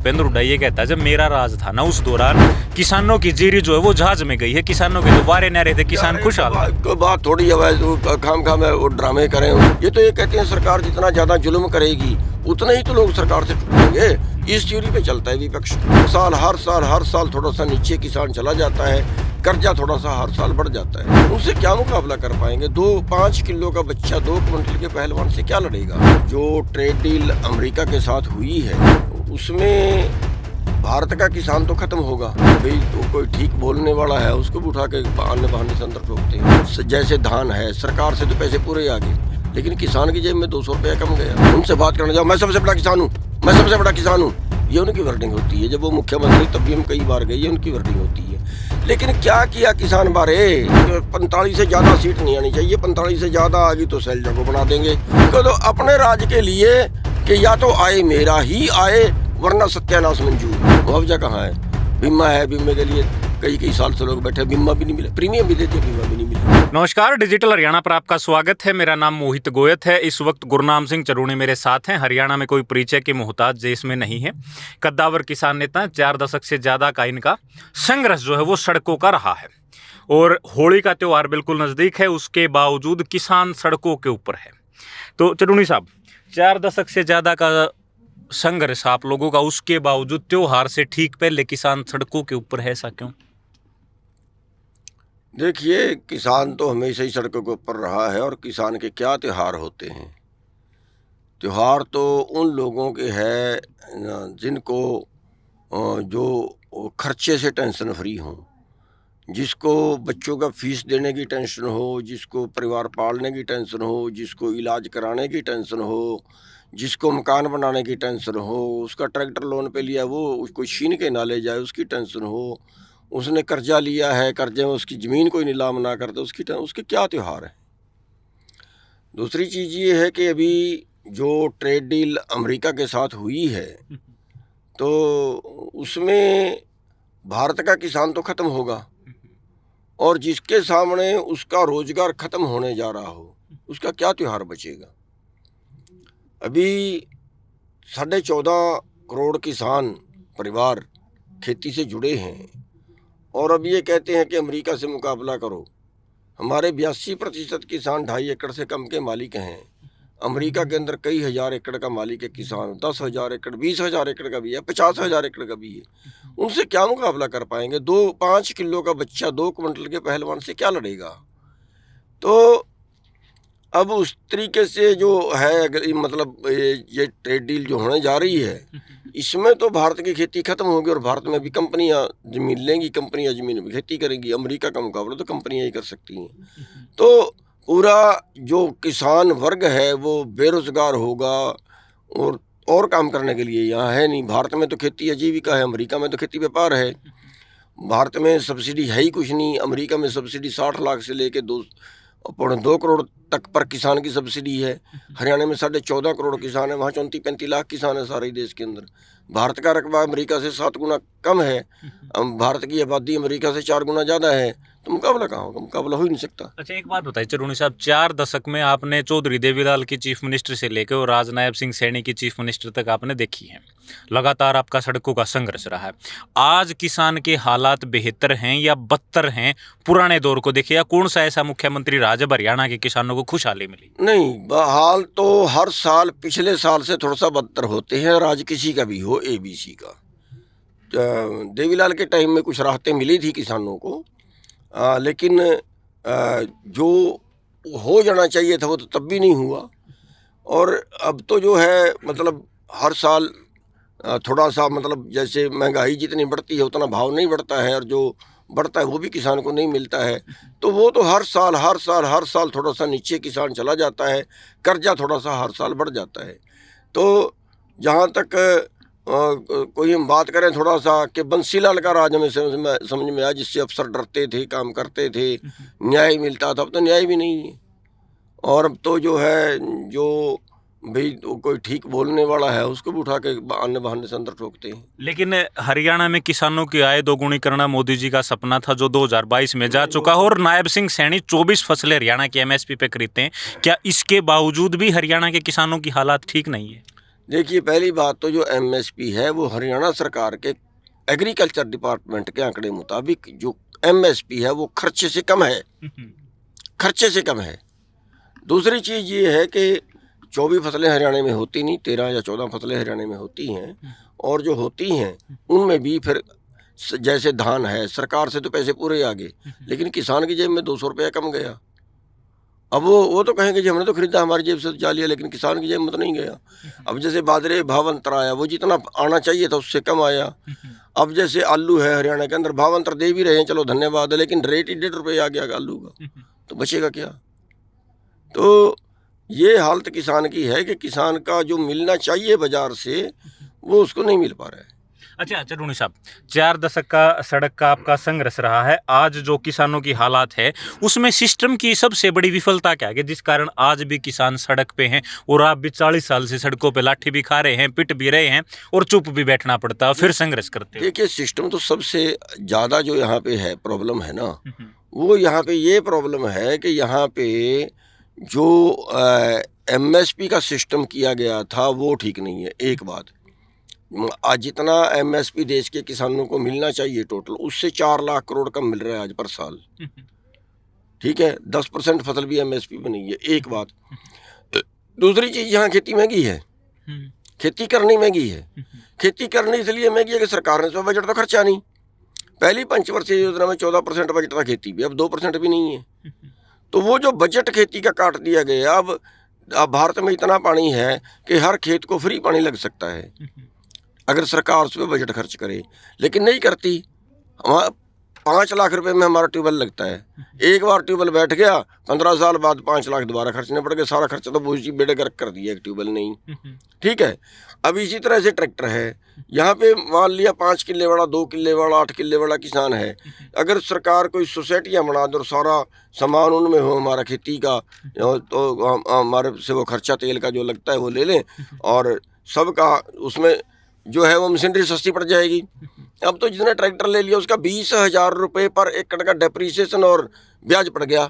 भूपेंद्र हुड्डा ये कहता है जब मेरा राज था ना उस दौरान किसानों की जीरी जो है वो जहाज में गई है, किसानों के दोबारे न रहे थे, किसान खुशहाल। कोई बात थोड़ी है, खाम खाम है वो ड्रामे करें। ये तो ये कहते हैं सरकार जितना ज्यादा जुल्म करेगी उतने ही तो लोग सरकार से टूटेंगे। इस थ्योरी पे चलता है विपक्ष। हर साल थोड़ा सा नीचे किसान चला जाता है, कर्जा थोड़ा सा हर साल बढ़ जाता है। उनसे क्या मुकाबला कर पाएंगे? 5 किलो का बच्चा 2 क्विंटल के पहलवान से क्या लड़ेगा? जो ट्रेड डील अमेरिका के साथ हुई है उसमें भारत का किसान तो खत्म होगा। भाई तो कोई ठीक बोलने वाला है उसको भी उठा के बहाने से अंदर ठोकते हैं। जैसे धान है, सरकार से तो पैसे पूरे आ गए लेकिन किसान की जेब में 200 रुपया कम गया। उनसे बात करने जाओ, मैं सबसे बड़ा किसान हूँ, मैं सबसे बड़ा किसान हूँ, ये उनकी वर्डिंग होती है। जब वो मुख्यमंत्री तब भी हम कई बार गए, ये उनकी वर्डिंग होती है। लेकिन क्या किया किसान बारे? 45 से ज्यादा सीट नहीं आनी चाहिए, 45 से ज्यादा आ गई तो सैलजा को बना देंगे। तो अपने राज्य के लिए कि या तो आए मेरा ही आए वरना सत्यानाश मंजूर। मुआवजा कहाँ है? बीमा है, बीमे के लिए कई साल से लोग बैठे, बीमा भी नहीं मिला, प्रीमियम भी देते, बीमा भी नहीं मिला। नमस्कार, डिजिटल हरियाणा पर आपका स्वागत है। मेरा नाम मोहित गोयत है। इस वक्त गुरनाम सिंह चरूणी मेरे साथ हैं। हरियाणा में कोई परिचय के मोहताज देश में नहीं है। कद्दावर किसान नेता, 4 दशक से ज्यादा का इनका संघर्ष जो है वो सड़कों का रहा है और होली का त्योहार बिल्कुल नजदीक है, उसके बावजूद किसान सड़कों के ऊपर है। तो चरूणी साहब, 4 दशक से ज्यादा का संघर्ष आप लोगों का, उसके बावजूद त्योहार से ठीक पहले किसान सड़कों के ऊपर है, ऐसा क्यों? देखिए, किसान तो हमेशा ही सड़कों के ऊपर रहा है। और किसान के क्या त्योहार होते हैं? त्योहार तो उन लोगों के हैं जिनको जो खर्चे से टेंशन फ्री हों, जिसको बच्चों का फीस देने की टेंशन हो, जिसको परिवार पालने की टेंशन हो, जिसको इलाज कराने की टेंशन हो, जिसको मकान बनाने की टेंशन हो, उसका ट्रैक्टर लोन पे लिया वो उसको छीन के ना ले जाए उसकी टेंशन हो, उसने कर्जा लिया है, कर्जे में उसकी ज़मीन कोई नीलाम ना कर दे उसके क्या त्यौहार है? दूसरी चीज़ ये है कि अभी जो ट्रेड डील अमेरिका के साथ हुई है तो उसमें भारत का किसान तो ख़त्म होगा और जिसके सामने उसका रोजगार ख़त्म होने जा रहा हो उसका क्या त्यौहार बचेगा? अभी 14.5 करोड़ किसान परिवार खेती से जुड़े हैं और अब ये कहते हैं कि अमेरिका से मुकाबला करो। हमारे 82% किसान 2.5 एकड़ से कम के मालिक हैं। अमेरिका के अंदर कई हज़ार एकड़ का मालिक है किसान, 10,000 एकड़, 20,000 एकड़ का भी है, 50,000 एकड़ का भी है। उनसे क्या मुकाबला कर पाएंगे? 5 किलो का बच्चा 2 क्विंटल के पहलवान से क्या लड़ेगा? तो अब उस तरीके से जो है, अगर मतलब ये ट्रेड डील जो होने जा रही है इसमें तो भारत की खेती खत्म होगी और भारत में भी कंपनियां जमीन लेंगी, कंपनियां जमीन में खेती करेंगी। अमेरिका का मुकाबला तो कंपनियां ही कर सकती हैं। तो पूरा जो किसान वर्ग है वो बेरोजगार होगा और काम करने के लिए यहाँ है नहीं। भारत में तो खेती आजीविका है, अमेरिका में तो खेती व्यापार है। भारत में सब्सिडी है ही कुछ नहीं। अमेरिका में सब्सिडी 60 लाख से लेके 2 करोड़ तक पर किसान की सब्सिडी है। हरियाणा में 14.5 करोड़ किसान है, वहाँ 34-35 लाख किसान है सारे देश के अंदर। भारत का रकबा अमेरिका से 7 गुना कम है, भारत की आबादी अमेरिका से 4 गुना ज़्यादा है। तो मुकाबला कहाँ होगा? मुकाबला हो ही नहीं सकता। अच्छा, एक बात बताइए चरूणी साहब, 4 दशक में आपने चौधरी देवीलाल की चीफ मिनिस्टर से लेकर और राजनायब सिंह सैनी की चीफ मिनिस्टर तक आपने देखी है, लगातार आपका सड़कों का संघर्ष रहा है। आज किसान के हालात बेहतर हैं या बदतर हैं पुराने दौर को देखिए, या कौन सा ऐसा मुख्यमंत्री रहा जब हरियाणा के किसानों को खुशहाली मिली? नहीं, हाल तो हर साल पिछले साल से थोड़ा सा बदतर होते हैं। और आज किसी का भी हो, ABC का, देवीलाल के टाइम में कुछ राहतें मिली थी किसानों को, लेकिन जो हो जाना चाहिए था वो तो तब भी नहीं हुआ। और अब तो जो है मतलब हर साल थोड़ा सा, मतलब जैसे महंगाई जितनी बढ़ती है उतना भाव नहीं बढ़ता है और जो बढ़ता है वो भी किसान को नहीं मिलता है। तो वो तो हर साल थोड़ा सा नीचे किसान चला जाता है, कर्जा थोड़ा सा हर साल बढ़ जाता है। तो जहाँ तक कोई हम बात करें थोड़ा सा कि बंसीलाल का राज हमें समझ में आया, जिससे अफसर डरते थे, काम करते थे, न्याय मिलता था। अब तो न्याय भी नहीं है। और अब तो जो है, जो भाई तो कोई ठीक बोलने वाला है उसको भी उठा के बहाने से अंदर ठोकते हैं। लेकिन हरियाणा में किसानों की आय दोगुनी करना मोदी जी का सपना था जो 2022 में जा चुका है और नायब सिंह सैनी 24 फसलें हरियाणा की MSP पे खरीदते हैं। क्या इसके बावजूद भी हरियाणा के किसानों की हालात ठीक नहीं है? देखिए, पहली बात तो जो एमएसपी है वो हरियाणा सरकार के एग्रीकल्चर डिपार्टमेंट के आंकड़े मुताबिक जो एमएसपी है वो खर्चे से कम है, खर्चे से कम है। दूसरी चीज़ ये है कि 24 फसलें हरियाणा में होती नहीं, 13 या 14 फसलें हरियाणा में होती हैं, और जो होती हैं उनमें भी फिर जैसे धान है, सरकार से तो पैसे पूरे आ गए, लेकिन किसान की जेब में 200 रुपया कम गया। अब वो तो कहेंगे जी हमने तो खरीदा, हमारी जेब से तो जा लिया, लेकिन किसान की जेब में तो नहीं गया। अब जैसे बाजरे भाव अंतर आया, वो जितना आना चाहिए था उससे कम आया। अब जैसे आलू है हरियाणा के अंदर, भाव अंतर दे भी रहे हैं, चलो धन्यवाद है, लेकिन रेट ही 1.5 रुपये आ गया आलू का, तो बचेगा क्या? तो ये हालत किसान की है कि किसान का जो मिलना चाहिए बाजार से वो उसको नहीं मिल पा रहा है। अच्छा चरूनी साहब, 4 दशक का सड़क का आपका संघर्ष रहा है। आज जो किसानों की हालात है उसमें सिस्टम की सबसे बड़ी विफलता क्या है जिस कारण आज भी किसान सड़क पे हैं और आप भी 40 साल से सड़कों पे लाठी भी खा रहे हैं, पिट भी रहे हैं और चुप भी बैठना पड़ता है, फिर संघर्ष करते हैं? देखिए, सिस्टम तो सबसे ज़्यादा जो यहाँ पे है प्रॉब्लम है ना, वो यहाँ पे ये प्रॉब्लम है कि यहाँ पे जो एमएसपी का सिस्टम किया गया था वो ठीक नहीं है। एक बात, आज जितना एमएसपी देश के किसानों को मिलना चाहिए टोटल, उससे 4 लाख करोड़ कम मिल रहा है आज पर साल। ठीक है, 10% फसल भी एमएसपी में नहीं है। एक बात। दूसरी चीज़, यहाँ खेती महंगी है, खेती करनी महंगी है। खेती करनी इसलिए महंगी है कि सरकार ने तो बजट तो खर्चा नहीं। पहली पंचवर्षीय योजना में 14% बजट था खेती भी, अब 2% भी नहीं है। तो वो जो बजट खेती का काट दिया गया, अब भारत में इतना पानी है कि हर खेत को फ्री पानी लग सकता है अगर सरकार उस पर बजट खर्च करे, लेकिन नहीं करती। हमारा 5 लाख रुपए में हमारा ट्यूबवेल लगता है, एक बार ट्यूबवेल बैठ गया, 15 साल बाद 5 लाख दोबारा खर्चने पड़ गए। सारा खर्चा तो उसी बेड़े गर्क कर दिया, एक ट्यूबवेल नहीं। ठीक है, अब इसी तरह से ट्रैक्टर है, यहाँ पे मान लिया 5 किले वाला, 2 किले वाला, 8 किले वाला किसान है। अगर सरकार कोई सोसाइटियाँ बना दे और सारा सामान उनमें हो हमारा खेती का, तो हमारे से वो खर्चा तेल का जो लगता है वो ले लें, और सबका उसमें जो है वो मशीनरी सस्ती पड़ जाएगी। अब तो जिसने ट्रैक्टर ले लिया उसका 20,000 रुपये पर एकड़ का डेप्रीसिएशन और ब्याज पड़ गया।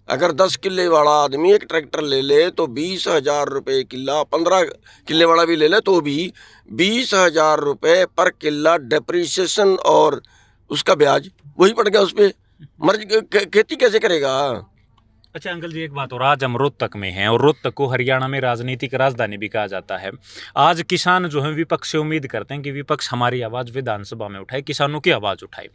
अगर 10 किले वाला आदमी एक ट्रैक्टर ले ले तो 20,000 रुपये किला, 15 किले वाला भी ले ले तो भी 20,000 रुपये पर किला डेप्रीसिएशन और उसका ब्याज वही पड़ गया उस पर। खेती कैसे करेगा? अच्छा अंकल जी, एक बात और, आज हम रोहतक में हैं और रोहतक को हरियाणा में राजनीतिक राजधानी भी कहा जाता है। आज किसान जो है विपक्ष से उम्मीद करते हैं कि विपक्ष हमारी आवाज़ विधानसभा में उठाए, किसानों की आवाज़ उठाए।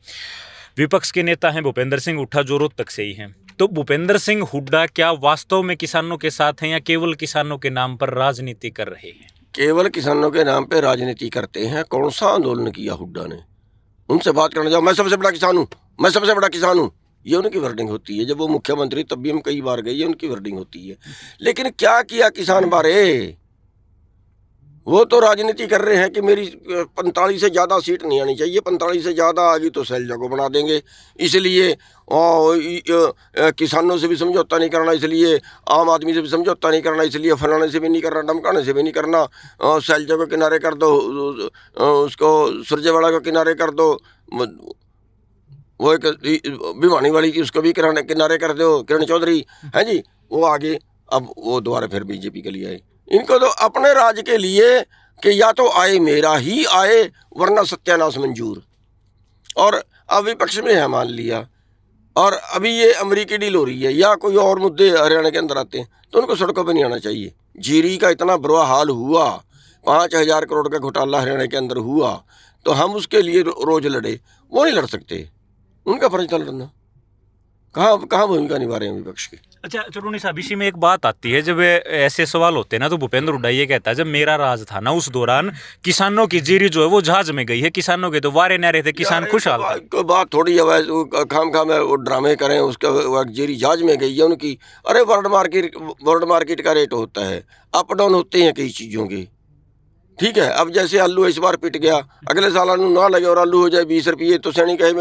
विपक्ष के नेता हैं भूपेंद्र सिंह हुड्डा जो रोहतक से ही हैं। तो भूपेंद्र सिंह हुड्डा क्या वास्तव में किसानों के साथ हैं या केवल किसानों के नाम पर राजनीति कर रहे हैं? केवल किसानों के नाम पर राजनीति करते हैं। कौन सा आंदोलन किया हुड्डा ने? उनसे बात करने जाओ, मैं सबसे बड़ा किसान हूँ, मैं सबसे बड़ा किसान हूँ, ये उनकी वर्डिंग होती है। जब वो मुख्यमंत्री तब भी हम कई बार गए, ये उनकी वर्डिंग होती है। लेकिन क्या किया किसान बारे? वो तो राजनीति कर रहे हैं कि मेरी 45 से ज़्यादा सीट नहीं आनी चाहिए, 45 से ज़्यादा आ गई तो शैलजा को बना देंगे, इसलिए किसानों से भी समझौता नहीं करना, इसलिए आम आदमी से भी समझौता नहीं करना, इसलिए फलाने से भी नहीं करना, डमकाने से भी नहीं करना, शैलजा को किनारे कर दो, उसको सुरजेवाला को किनारे कर दो, वो एक भिवानी वाली थी उसको भी किनारे कर दो, किरण चौधरी है जी, वो आगे अब वो दोबारा फिर बीजेपी के लिए आए। इनको तो अपने राज्य के लिए कि या तो आए मेरा ही आए वरना सत्यानाश मंजूर, और अब विपक्ष में है मान लिया, और अभी ये अमेरिकी डील हो रही है या कोई और मुद्दे हरियाणा के अंदर आते हैं तो उनको सड़कों पर नहीं आना चाहिए। जीरी का इतना बुरा हाल हुआ, 5,000 करोड़ का घोटाला हरियाणा के अंदर हुआ, तो हम उसके लिए रोज लड़े, वो नहीं लड़ सकते, उनका फर्ज था लड़ना। कहाँ भूमिका निभा रहे हैं विपक्ष की? अच्छा चरूनी साहब, इसी में एक बात आती है, जब ऐसे सवाल होते हैं ना तो भूपेंद्र हुड्डा ये कहता है जब मेरा राज था ना उस दौरान किसानों की जीरी जो है वो जहाज में गई है, किसानों के तो वारे न रहे थे, किसान खुशहाल था। कोई बात थोड़ी है, खाम वो ड्रामे करें, उसका जीरी जहाज में गई है उनकी। अरे वर्ल्ड मार्केट का रेट होता है, अप डाउन होते हैं कई चीज़ों के। ठीक है, अब जैसे आलू इस बार पिट गया, अगले साल आलू ना लगे और आलू हो जाए 20 रुपये, तो सैनी कहे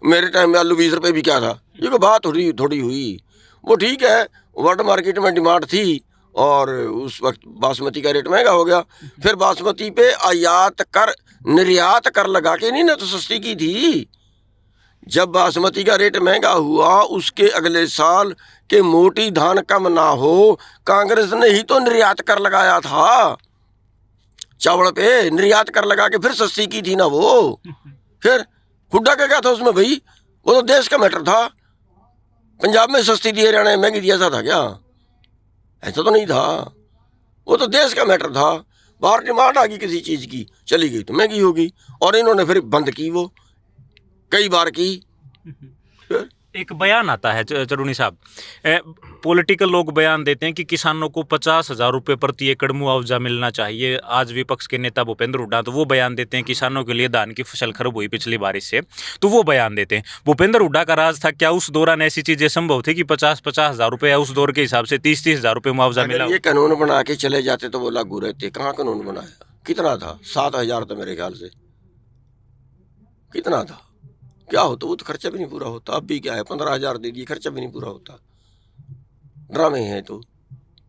मेरे टाइम में आलू 20 रुपये भी क्या था। ये कोई बात थोड़ी हुई। वो ठीक है, वर्ल्ड मार्केट में डिमांड थी और उस वक्त बासमती का रेट महंगा हो गया, फिर बासमती पे आयात कर निर्यात कर लगा के नहीं ना तो सस्ती की थी। जब बासमती का रेट महंगा हुआ उसके अगले साल के मोटी धान कम ना हो, कांग्रेस ने ही तो निर्यात कर लगाया था। चावल पे निर्यात कर लगा के फिर सस्ती की थी ना वो। फिर हुड्डा का क्या था उसमें भाई, वो तो देश का मैटर था। पंजाब में सस्ती दी, हरियाणा में महंगी दी, ऐसा था क्या? ऐसा तो नहीं था, वो तो देश का मैटर था। बाहर डिमांड आ गई किसी चीज की, चली गई तो महंगी होगी, और इन्होंने फिर बंद की, वो कई बार की। फिर एक बयान आता है चरूनी साहब, पॉलिटिकल लोग बयान देते हैं कि किसानों को 50,000 रुपये प्रति एकड़ मुआवजा मिलना चाहिए। आज विपक्ष के नेता भूपेंद्र हुड्डा तो वो बयान देते हैं किसानों के लिए धान की फसल खराब हुई पिछली बारिश से, तो वो बयान देते हैं। भूपेंद्र हुड्डा का राज था, क्या उस दौरान ऐसी चीजें संभव थी कि 50,000 रुपये या उस दौर के हिसाब से 30,000 रुपये मुआवजा मिला? ये कानून बना के चले जाते तो वो लागू रहते। कहाँ कानून बनाया? कितना था? 7,000 था मेरे ख्याल से। कितना था? क्या होता? वो तो खर्चा भी नहीं पूरा होता। अब भी क्या है, 15,000 दे दिए, खर्चा भी नहीं पूरा होता। ड्रामे हैं तो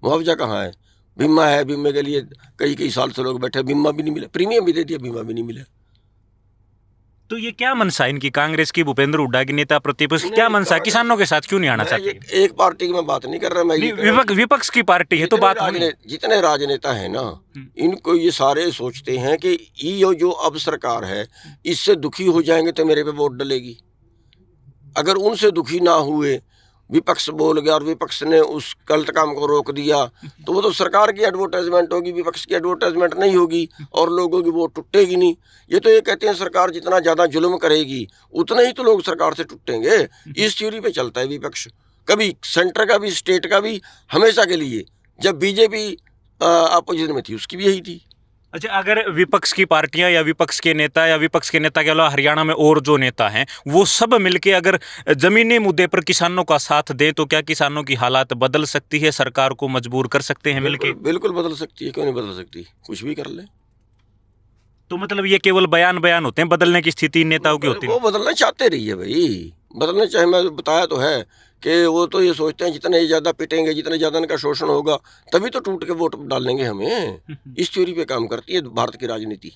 मुआवजा कहाँ है? बीमा है, बीमे के लिए कई कई साल से लोग बैठे, बीमा भी नहीं मिला, प्रीमियम भी दे दिया, बीमा भी नहीं मिला। तो ये क्या मनसा इनकी, कांग्रेस की, भूपेंद्र हुड्डा की नेता प्रतिपक्ष क्या मनसा, किसानों के साथ क्यों नहीं आना चाहते? एक पार्टी की मैं बात नहीं कर रहा, मैं विपक्ष की पार्टी है तो बात होनी। जितने राजनेता है ना, इनको ये सारे सोचते हैं कि ये जो अब सरकार है इससे दुखी हो जाएंगे तो मेरे पे वोट डलेगी। अगर उनसे दुखी ना हुए, विपक्ष बोल गया और विपक्ष ने उस गलत काम को रोक दिया, तो वो तो सरकार की एडवर्टाइजमेंट होगी, विपक्ष की एडवर्टाइजमेंट नहीं होगी, और लोगों की वोट टूटेगी नहीं। ये तो ये कहते हैं सरकार जितना ज़्यादा जुल्म करेगी उतने ही तो लोग सरकार से टूटेंगे। इस थ्योरी पे चलता है विपक्ष, कभी सेंटर का भी, स्टेट का भी, हमेशा के लिए। जब बीजेपी अपोजिशन में थी उसकी भी यही थी। अच्छा, अगर विपक्ष की पार्टियां या विपक्ष के नेता के अलावा हरियाणा में और जो नेता हैं वो सब मिलके अगर जमीनी मुद्दे पर किसानों का साथ दें तो क्या किसानों की हालात बदल सकती है? सरकार को मजबूर कर सकते हैं मिलके? बिल्कुल बदल सकती है, क्यों नहीं बदल सकती? कुछ भी कर ले। तो मतलब ये केवल बयान होते हैं, बदलने की स्थिति नेताओं की होती है? वो बदलना चाहते रही है भाई, बदलना चाहे, मैं बताया तो है कि वो तो ये सोचते हैं जितने ज़्यादा पिटेंगे, जितने ज़्यादा इनका शोषण होगा, तभी तो टूट के वोट डालेंगे हमें। इस थ्योरी पे काम करती है भारत की राजनीति।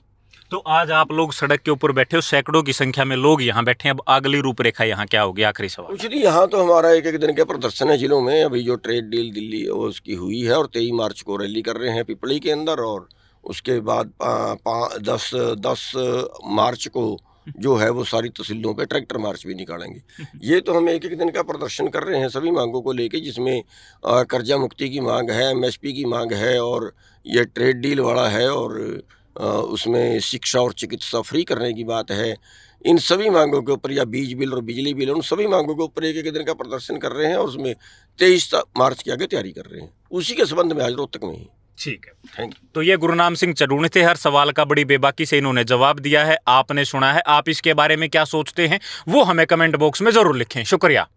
तो आज आप लोग सड़क के ऊपर बैठे हो, सैकड़ों की संख्या में लोग यहाँ बैठे हैं, अब अगली रूपरेखा यहाँ क्या होगी? आखिरी सवाल। कुछ नहीं, यहाँ तो हमारा एक एक दिन के प्रदर्शन है जिलों में। अभी जो ट्रेड डील दिल्ली वो उसकी हुई है, और 23 मार्च को रैली कर रहे हैं पिपली के अंदर, और उसके बाद 10 मार्च को जो है वो सारी तहसीलों पे ट्रैक्टर मार्च भी निकालेंगे। ये तो हम एक एक दिन का प्रदर्शन कर रहे हैं सभी मांगों को लेके, जिसमें कर्जा मुक्ति की मांग है, एमएसपी की मांग है, और ये ट्रेड डील वाला है, और उसमें शिक्षा और चिकित्सा फ्री करने की बात है। इन सभी मांगों के ऊपर, या बीज बिल और बिजली बिल, उन सभी मांगों के ऊपर एक एक दिन का प्रदर्शन कर रहे हैं, और उसमें 23 मार्च की आगे तैयारी कर रहे हैं। उसी के संबंध में आज रोहतक में ही। ठीक है, थैंक यू। तो ये गुरनाम सिंह चरूणी थे। हर सवाल का बड़ी बेबाकी से इन्होंने जवाब दिया है, आपने सुना है। आप इसके बारे में क्या सोचते हैं वो हमें कमेंट बॉक्स में जरूर लिखें। शुक्रिया।